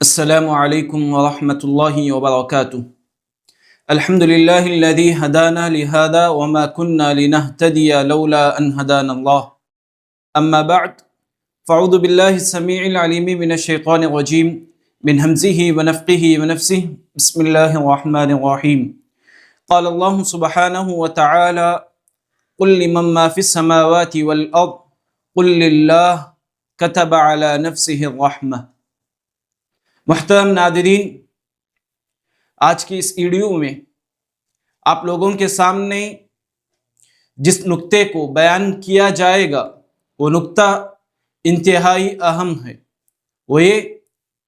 السلام علیکم ورحمۃ اللہ وبرکاتہ۔ الحمد للہ الذی ہدانا لہذا وما كنا لنہتدی لولا ان ہدانا اللہ، اما بعد فاعوذ باللہ السمیع العلیم من الشیطان الرجیم من ہمزہ ونفخہ ونفثہ، بسم اللہ الرحمن الرحیم۔ قال اللہ سبحانہ وتعالی قل لمن ما فی السماوات والارض قل للہ كتب علی نفسہ الرحمہ۔ محترم ناظرین، آج کی اس ویڈیو میں آپ لوگوں کے سامنے جس نقطے کو بیان کیا جائے گا وہ نقطہ انتہائی اہم ہے، وہ یہ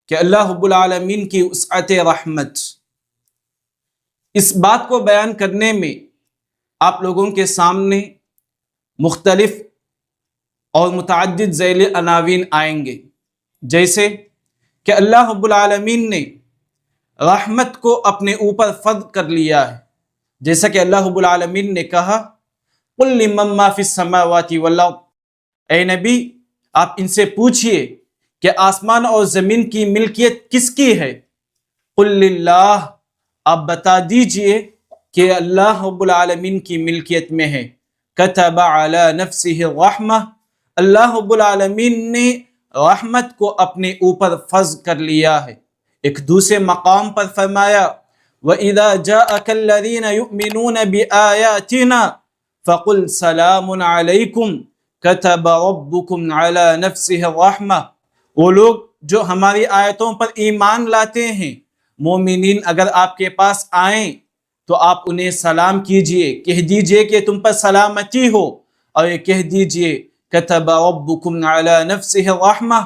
کہ اللہ رب العالمین کی وسعت رحمت۔ اس بات کو بیان کرنے میں آپ لوگوں کے سامنے مختلف اور متعدد ذیل عناوین آئیں گے، جیسے کہ اللہ رب العالمین نے رحمت کو اپنے اوپر فرض کر لیا ہے، جیسا کہ اللہ رب العالمین نے کہا قل لمن ما فی السماوات والارض، اے نبی آپ ان سے پوچھئے کہ آسمان اور زمین کی ملکیت کس کی ہے؟ قل للہ، آپ بتا دیجئے کہ اللہ رب العالمین کی ملکیت میں ہے۔ کتب علی نفسہ الرحمہ، اللہ رب العالمین نے رحمت کو اپنے اوپر فرض کر لیا ہے۔ ایک دوسرے مقام پر فرمایا وَإِذَا جَاءَكَ الَّذِينَ يُؤْمِنُونَ بِآيَاتِنَا فَقُلْ سَلَامٌ عَلَيْكُمْ كَتَبَ رَبُّكُمْ عَلَى نَفْسِهِ الرَّحْمَةِ، وہ لوگ جو ہماری آیتوں پر ایمان لاتے ہیں، مومنین اگر آپ کے پاس آئیں تو آپ انہیں سلام کیجئے، کہہ دیجئے کہ تم پر سلامتی ہو، اور یہ کہہ دیجئے کتب ربکم علی نفسہ الرحمہ،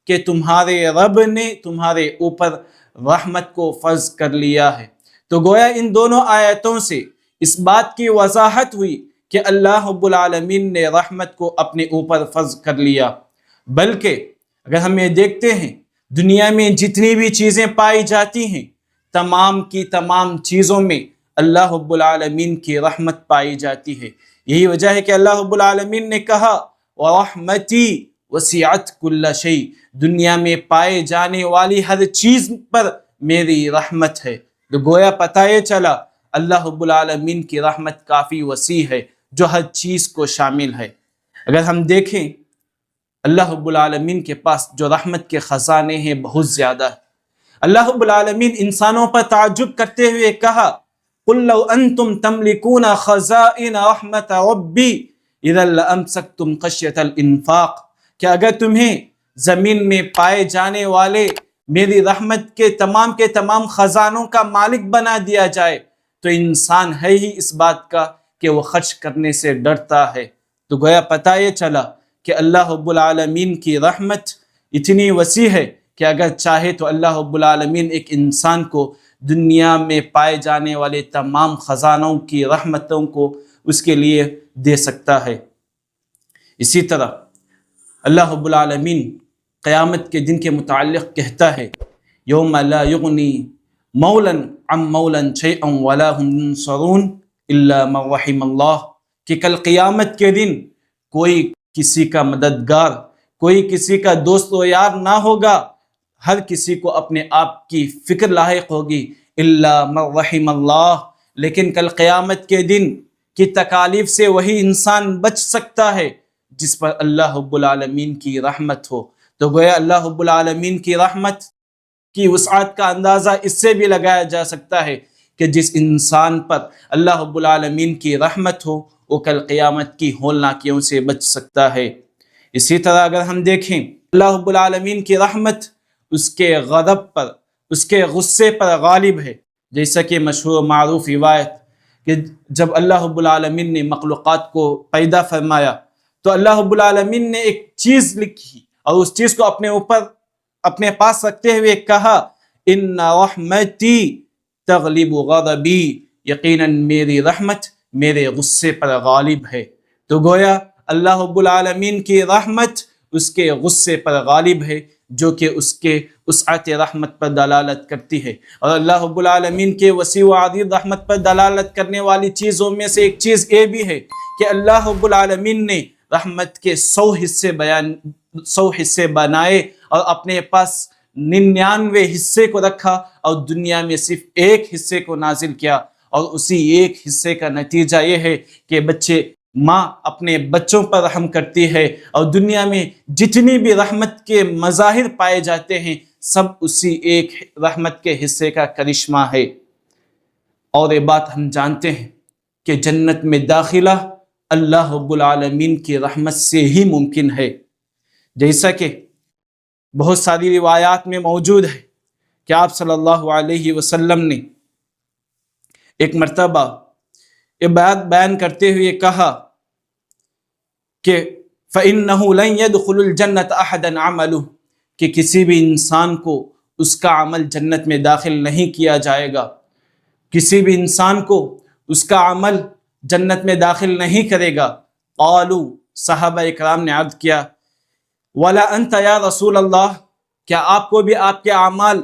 کہ تمہارے رب نے تمہارے اوپر رحمت کو فرض کر لیا ہے۔ تو گویا ان دونوں آیتوں سے اس بات کی وضاحت ہوئی کہ اللہ رب العالمین نے رحمت کو اپنے اوپر فرض کر لیا۔ بلکہ اگر ہم یہ دیکھتے ہیں دنیا میں جتنی بھی چیزیں پائی جاتی ہیں، تمام کی تمام چیزوں میں اللہ رب العالمین کی رحمت پائی جاتی ہے۔ یہی وجہ ہے کہ اللہ رب العالمین نے کہا وَرَحْمَتِي وَسِعَتْ كُلَّ شَيْءٍ، دنیا میں پائے جانے والی ہر چیز پر میری رحمت ہے۔ تو گویا پتہ یہ چلا اللہ رب العالمین کی رحمت کافی وسیع ہے جو ہر چیز کو شامل ہے۔ اگر ہم دیکھیں اللہ رب العالمین کے پاس جو رحمت کے خزانے ہیں بہت زیادہ ہے۔ اللہ رب العالمین انسانوں پر تعجب کرتے ہوئے کہا قُلْ لَوْ أَنْتُمْ تَمْلِكُونَ خَزَائِنَ رَحْمَةَ رَبِّي اِذًا لَأَمْسَكْتُمْ خَشْيَةَ الْإِنفَاقِ، کہ اگر تمہیں زمین میں پائے جانے والے میری رحمت کے تمام خزانوں کا مالک بنا دیا جائے تو انسان ہے ہی اس بات کا کہ وہ خرچ کرنے سے ڈرتا ہے۔ تو گویا پتہ یہ چلا کہ اللہ رب العالمین کی رحمت اتنی وسیع ہے کہ اگر چاہے تو اللہ رب العالمین ایک انسان کو دنیا میں پائے جانے والے تمام خزانوں کی رحمتوں کو اس کے لیے دے سکتا ہے۔ اسی طرح اللہ رب العالمین قیامت کے دن کے متعلق کہتا ہے یوم لا یغنی مولا عن مولا شیئا ولا هم ينصرون الا من رحم اللہ، کہ کل قیامت کے دن کوئی کسی کا مددگار، کوئی کسی کا دوست و یار نہ ہوگا، ہر کسی کو اپنے آپ کی فکر لاحق ہوگی الا من رحم اللہ، لیکن کل قیامت کے دن کی تکالیف سے وہی انسان بچ سکتا ہے جس پر اللہ رب العالمین کی رحمت ہو۔ تو گویا اللہ رب العالمین کی رحمت کی وسعت کا اندازہ اس سے بھی لگایا جا سکتا ہے کہ جس انسان پر اللہ رب العالمین کی رحمت ہو وہ کل قیامت کی ہولناکیوں سے بچ سکتا ہے۔ اسی طرح اگر ہم دیکھیں اللہ رب العالمین کی رحمت اس کے غضب پر، اس کے غصے پر غالب ہے، جیسا کہ مشہور و معروف روایت کہ جب اللہ رب العالمین نے مخلوقات کو پیدا فرمایا تو اللہ رب العالمین نے ایک چیز لکھی اور اس چیز کو اپنے پاس رکھتے ہوئے کہا ان رحمتی تغلب غضبی، یقیناً میری رحمت میرے غصے پر غالب ہے۔ تو گویا اللہ رب العالمین کی رحمت اس کے غصے پر غالب ہے، جو کہ اس کے وسعت رحمت پر دلالت کرتی ہے۔ اور اللہ رب العالمین کے وسیع و عریض رحمت پر دلالت کرنے والی چیزوں میں سے ایک چیز یہ بھی ہے کہ اللہ رب العالمین نے رحمت کے 100 حصے بنائے اور اپنے پاس 99 حصے کو رکھا اور دنیا میں صرف ایک حصے کو نازل کیا، اور اسی ایک حصے کا نتیجہ یہ ہے کہ ماں اپنے بچوں پر رحم کرتی ہے، اور دنیا میں جتنی بھی رحمت کے مظاہر پائے جاتے ہیں سب اسی ایک رحمت کے حصے کا کرشمہ ہے۔ اور یہ بات ہم جانتے ہیں کہ جنت میں داخلہ اللہ رب العالمین کی رحمت سے ہی ممکن ہے، جیسا کہ بہت ساری روایات میں موجود ہے کہ آپ صلی اللہ علیہ وسلم نے ایک مرتبہ یہ بات بیان کرتے ہوئے کہا کہ فَإِنَّهُ لَن يَدْخُلُ الْجَنَّةَ أَحَدًا عَمَلُهُ، کہ کسی بھی انسان کو اس کا عمل جنت میں داخل نہیں کیا جائے گا، کسی بھی انسان کو اس کا عمل جنت میں داخل نہیں کرے گا۔ قالوا، صحابہ اکرام نے عرض کیا وَلَا أَنْتَ يَا رسول اللہ، کیا آپ کو بھی آپ کے اعمال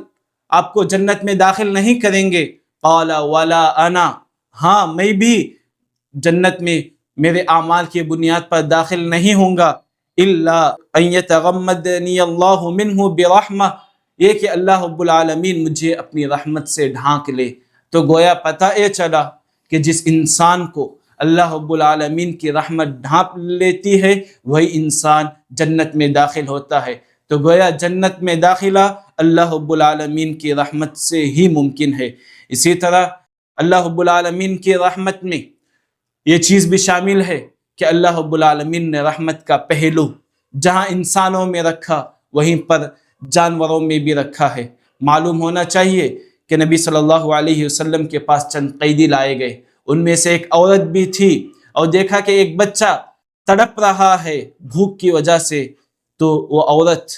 آپ کو جنت میں داخل نہیں کریں گے؟ قال وَلَا أَنَا، ہاں میں بھی جنت میں میرے اعمال کی بنیاد پر داخل نہیں ہوں گا، إِلَّا أَن يَتَغَمَّدَنِيَ اللَّهُ مِنْهُ بِرَحْمَةٍ، یہ کہ اللہ رب العالمین مجھے اپنی رحمت سے ڈھانک لے۔ تو گویا پتہ یہ چلا کہ جس انسان کو اللہ رب العالمین کی رحمت ڈھانپ لیتی ہے وہی انسان جنت میں داخل ہوتا ہے۔ تو گویا جنت میں داخلہ اللہ رب العالمین کی رحمت سے ہی ممکن ہے۔ اسی طرح اللہ رب العالمین کی رحمت میں یہ چیز بھی شامل ہے کہ اللہ رب العالمین نے رحمت کا پہلو جہاں انسانوں میں رکھا وہیں پر جانوروں میں بھی رکھا ہے۔ معلوم ہونا چاہیے کہ نبی صلی اللہ علیہ وسلم کے پاس چند قیدی لائے گئے، ان میں سے ایک عورت بھی تھی، اور دیکھا کہ ایک بچہ تڑپ رہا ہے بھوک کی وجہ سے، تو وہ عورت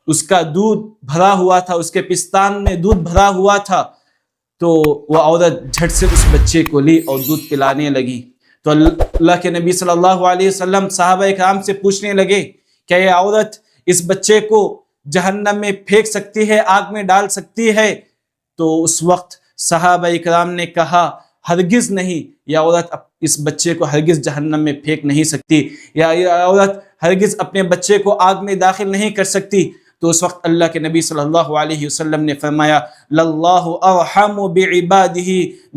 اس کا دودھ بھرا ہوا تھا، اس کے پستان میں دودھ بھرا ہوا تھا، تو وہ عورت جھٹ سے اس بچے کو لی اور دودھ پلانے لگی۔ تو اللہ کے نبی صلی اللہ علیہ وسلم صحابہ اکرام سے پوچھنے لگے کہ یہ عورت اس بچے کو جہنم میں پھینک سکتی ہے، آگ میں ڈال سکتی ہے؟ تو اس وقت صحابہ اکرام نے کہا ہرگز نہیں، یہ عورت اس بچے کو ہرگز جہنم میں پھینک نہیں سکتی، یا یہ عورت ہرگز اپنے بچے کو آگ میں داخل نہیں کر سکتی۔ تو اس وقت اللہ کے نبی صلی اللہ علیہ وسلم نے فرمایا لَلَّهُ أَرْحَمُ بِعِبَادِهِ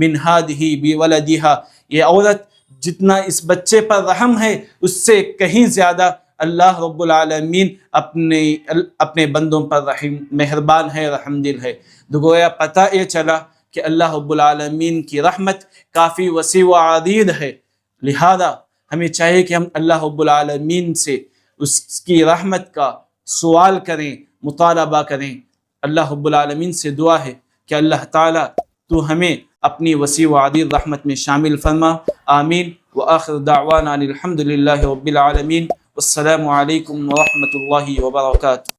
مِنْ هَذِهِ بِوَلَدِهَا، یہ عورت جتنا اس بچے پر رحم ہے اس سے کہیں زیادہ اللہ رب العالمین اپنے بندوں پر مہربان ہے، رحم دل ہے۔ تو گویا پتہ یہ چلا کہ اللہ رب العالمین کی رحمت کافی وسیع و عدید ہے، لہذا ہمیں چاہیے کہ ہم اللہ رب العالمین سے اس کی رحمت کا سوال کریں، مطالبہ کریں۔ اللہ رب العالمین سے دعا ہے کہ اللہ تعالیٰ تو ہمیں اپنی وسیع و عدید رحمت میں شامل فرما، آمین۔ وآخر دعوانا الحمد للہ رب العالمین، والسلام علیکم ورحمۃ اللہ وبرکاتہ۔